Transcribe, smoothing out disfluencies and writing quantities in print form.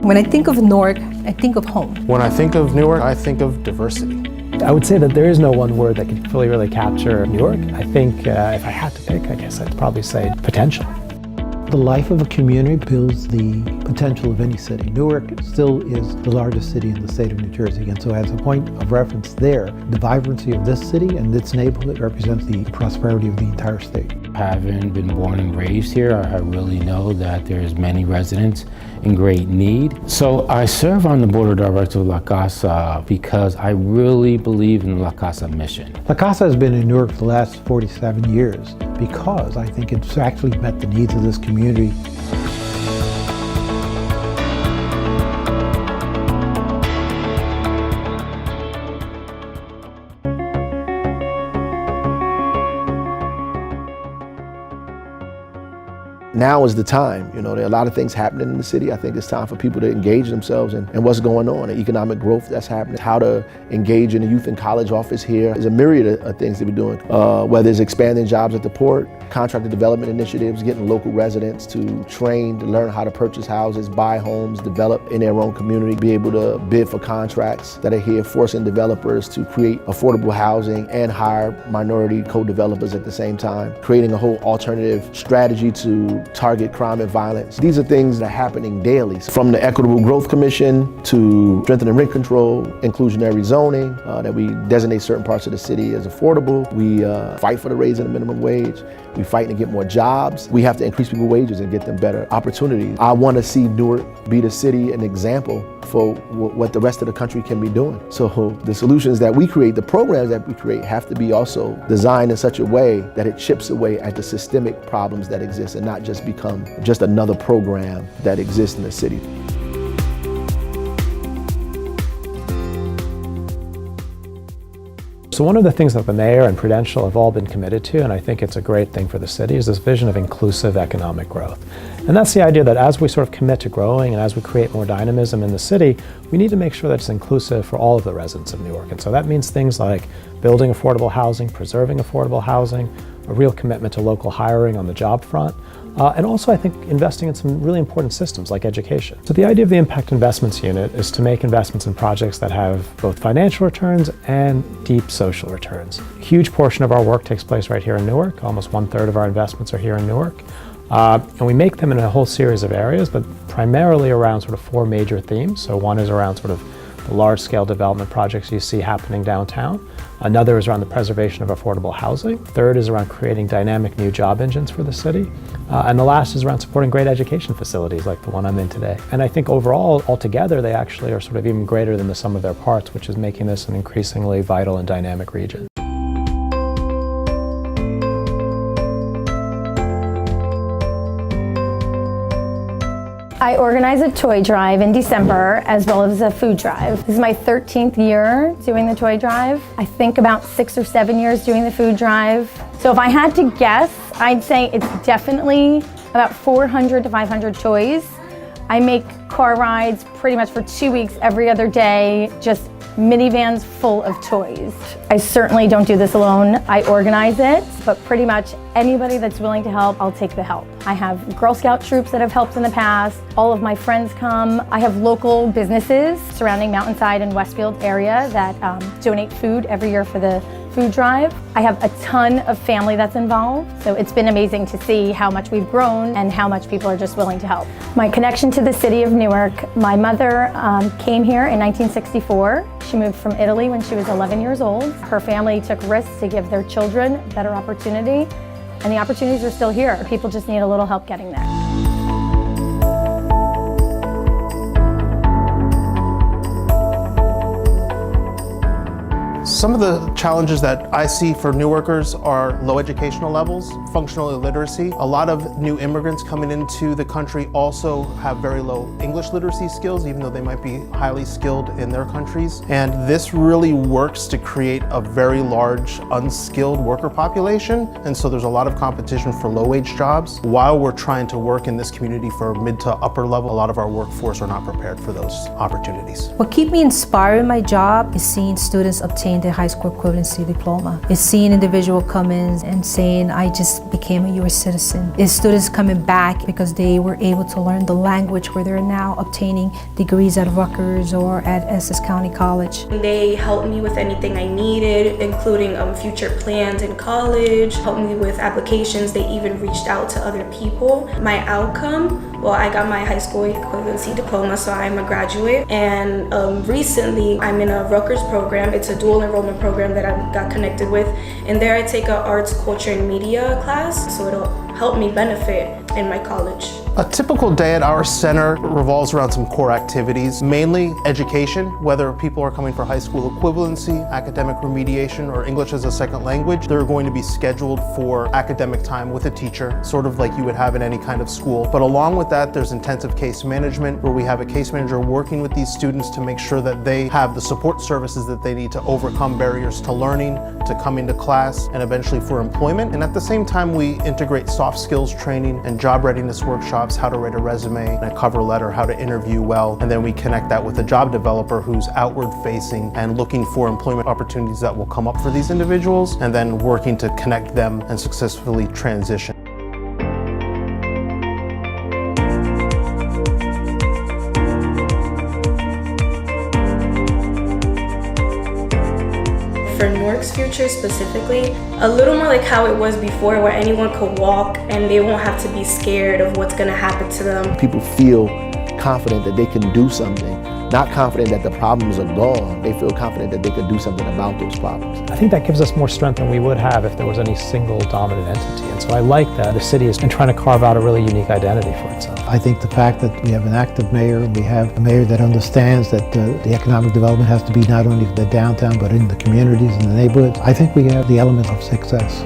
When I think of Newark, I think of home. When I think of Newark, I think of diversity. I would say that there is no one word that can fully really capture Newark. I think if I had to pick, I guess I'd probably say potential. The life of a community builds the potential of any city. Newark still is the largest city in the state of New Jersey, and so as a point of reference there, the vibrancy of this city and its neighborhood represents the prosperity of the entire state. Having been born and raised here, I really know that there's many residents in great need. So I serve on the board of directors of La Casa because I really believe in the La Casa mission. La Casa has been in Newark for the last 47 years because I think it's actually met the needs of this community. Now is the time. There are a lot of things happening in the city. I think it's time for people to engage themselves in what's going on, the economic growth that's happening, how to engage in the youth and college office here. There's a myriad of things to be doing, whether it's expanding jobs at the port, contractor development initiatives, getting local residents to train, to learn how to purchase houses, buy homes, develop in their own community, be able to bid for contracts that are here, forcing developers to create affordable housing and hire minority co-developers at the same time, creating a whole alternative strategy to target crime and violence. These are things that are happening daily, from the Equitable Growth Commission to strengthening rent control, inclusionary zoning, that we designate certain parts of the city as affordable. We fight for the raise in the minimum wage. We fight to get more jobs. We have to increase people's wages and get them better opportunities. I want to see Newark be the city, an example for what the rest of the country can be doing. So the solutions that we create, the programs that we create, have to be also designed in such a way that it chips away at the systemic problems that exist and not just become just another program that exists in the city. So one of the things that the mayor and Prudential have all been committed to, and I think it's a great thing for the city, is this vision of inclusive economic growth. And that's the idea that as we sort of commit to growing and as we create more dynamism in the city, we need to make sure that it's inclusive for all of the residents of Newark. And so that means things like building affordable housing, preserving affordable housing, a real commitment to local hiring on the job front, and also I think investing in some really important systems like education. So the idea of the Impact Investments Unit is to make investments in projects that have both financial returns and deep social returns. A huge portion of our work takes place right here in Newark. Almost 1/3 of our investments are here in Newark. And we make them in a whole series of areas, but primarily around sort of 4 major themes. So one is around sort of the large-scale development projects you see happening downtown. Another is around the preservation of affordable housing. Third is around creating dynamic new job engines for the city. And the last is around supporting great education facilities like the one I'm in today. And I think overall, altogether, they actually are sort of even greater than the sum of their parts, which is making this an increasingly vital and dynamic region. I organize a toy drive in December as well as a food drive. This is my 13th year doing the toy drive. I think about 6 or 7 years doing the food drive. So if I had to guess, I'd say it's definitely about 400 to 500 toys. I make car rides pretty much for 2 weeks every other day, just minivans full of toys. I certainly don't do this alone. I organize it, but pretty much anybody that's willing to help, I'll take the help. I have Girl Scout troops that have helped in the past. All of my friends come. I have local businesses surrounding Mountainside and Westfield area that donate food every year for the food drive. I have a ton of family that's involved, so it's been amazing to see how much we've grown and how much people are just willing to help. My connection to the city of Newark, my mother came here in 1964. She moved from Italy when she was 11 years old. Her family took risks to give their children better opportunity, and the opportunities are still here. People just need a little help getting there. Some of the challenges that I see for Newarkers are low educational levels, functional illiteracy. A lot of new immigrants coming into the country also have very low English literacy skills, even though they might be highly skilled in their countries. And this really works to create a very large unskilled worker population. And so there's a lot of competition for low-wage jobs. While we're trying to work in this community for mid to upper level, a lot of our workforce are not prepared for those opportunities. What keeps me inspired in my job is seeing students obtain their high school equivalency diploma. It's seeing individuals come in and saying, I just students became a U.S. citizen. It's students coming back because they were able to learn the language where they're now obtaining degrees at Rutgers or at Essex County College. They helped me with anything I needed, including future plans in college, helped me with applications. They even reached out to other people. My outcome, well, I got my high school equivalency diploma, so I'm a graduate. And recently, I'm in a Rutgers program. It's a dual enrollment program that I got connected with. And there I take an arts, culture, and media class, so it'll help me benefit in my college. A typical day at our center revolves around some core activities, mainly education, whether people are coming for high school equivalency, academic remediation, or English as a second language. They're going to be scheduled for academic time with a teacher, sort of like you would have in any kind of school. But along with that, there's intensive case management, where we have a case manager working with these students to make sure that they have the support services that they need to overcome barriers to learning, to coming to class, and eventually for employment. And at the same time, we integrate soft skills training and job readiness workshops, how to write a resume and a cover letter, how to interview well, and then we connect that with a job developer who's outward facing and looking for employment opportunities that will come up for these individuals, and then working to connect them and successfully transition. For Newark's future specifically, a little more like how it was before, where anyone could walk and they won't have to be scared of what's gonna happen to them. People feel confident that they can do something, not confident that the problems are gone. They feel confident that they can do something about those problems. I think that gives us more strength than we would have if there was any single dominant entity. And so I like that the city has been trying to carve out a really unique identity for itself. I think the fact that we have an active mayor, we have a mayor that understands that the economic development has to be not only the downtown, but in the communities and the neighborhoods. I think we have the elements of success.